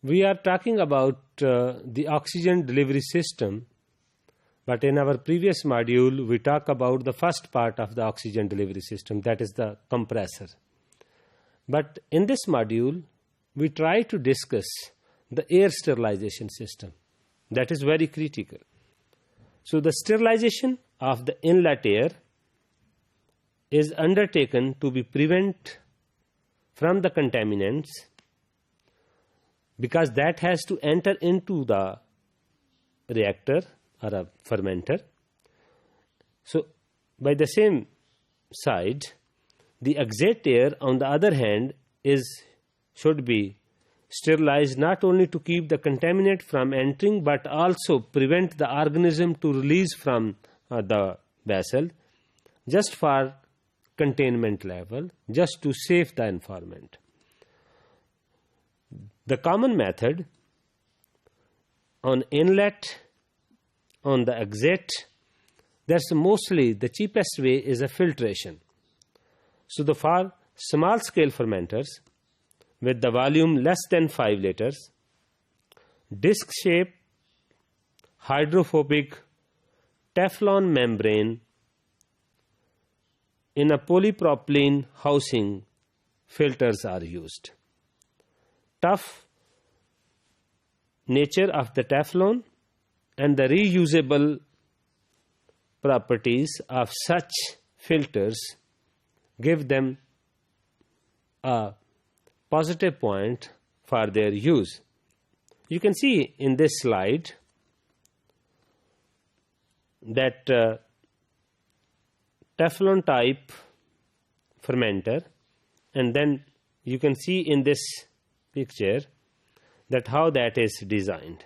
We are talking about the oxygen delivery system, but in our previous module we talked about the first part of the oxygen delivery system, that is the compressor. But in this module we try to discuss the air sterilization system. That is very critical. So the sterilization of the inlet air is undertaken to be prevent from the contaminants, because that has to enter into the reactor or a fermenter. So by the same side, the exit air on the other hand should be sterilized, not only to keep the contaminant from entering but also prevent the organism to release from the vessel, just for containment level, just to save the environment. The common method on inlet, on the exit, that's mostly the cheapest way is a filtration. So for small scale fermenters with the volume less than 5 liters, disc shape hydrophobic Teflon membrane in a polypropylene housing filters are used. Tough nature of the Teflon and the reusable properties of such filters give them a positive point for their use. You can see in this slide that Teflon type fermenter, and then you can see in this picture that how that is designed.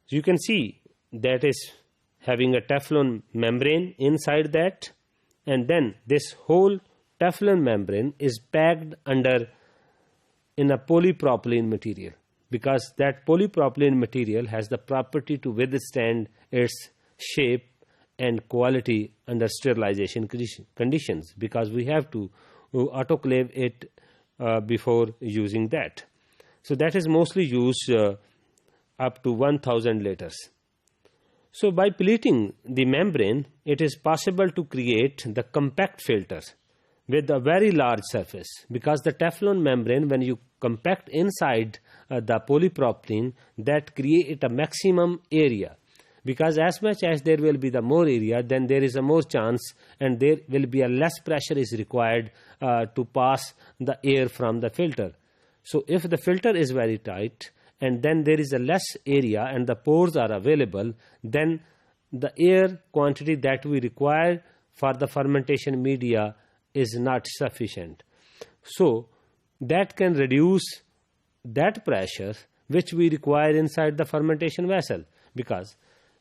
You can see that is having a Teflon membrane inside that, and then this whole Teflon membrane is packed under in a polypropylene material, because that polypropylene material has the property to withstand its shape and quality under sterilization conditions, because we have to autoclave it before using that. So that is mostly used up to 1000 liters. So by pleating the membrane, it is possible to create the compact filters with a very large surface, because the Teflon membrane, when you compact inside the polypropylene, that create a maximum area, because as much as there will be the more area, then there is a more chance and there will be a less pressure is required to pass the air from the filter. So if the filter is very tight and then there is a less area and the pores are available, then the air quantity that we require for the fermentation media is not sufficient. So that can reduce that pressure which we require inside the fermentation vessel, because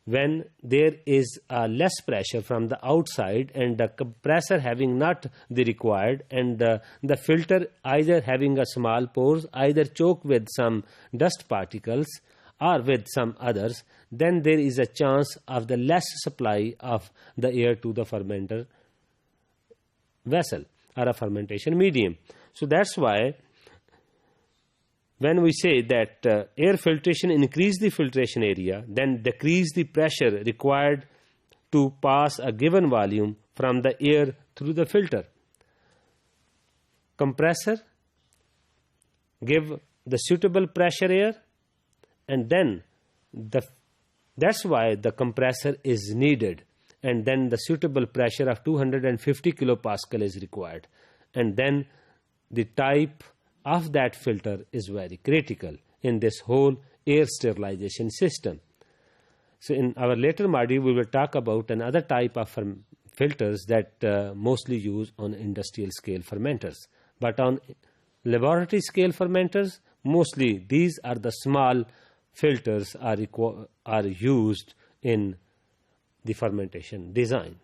when there is less pressure from the outside and the compressor having not the required, and the filter either having a small pores, either choke with some dust particles or with some others, then there is a chance of the less supply of the air to the fermenter vessel or a fermentation medium. So that's why when we say that air filtration increase the filtration area, then decrease the pressure required to pass a given volume from the air through the filter. Compressor give the suitable pressure air, and then that's why the compressor is needed, and then the suitable pressure of 250 kilopascal is required, and then the type of that filter is very critical in this whole air sterilization system. So in our later module we will talk about another type of filters that mostly used on industrial scale fermenters, but on laboratory scale fermenters mostly these are the small filters are used in the fermentation design.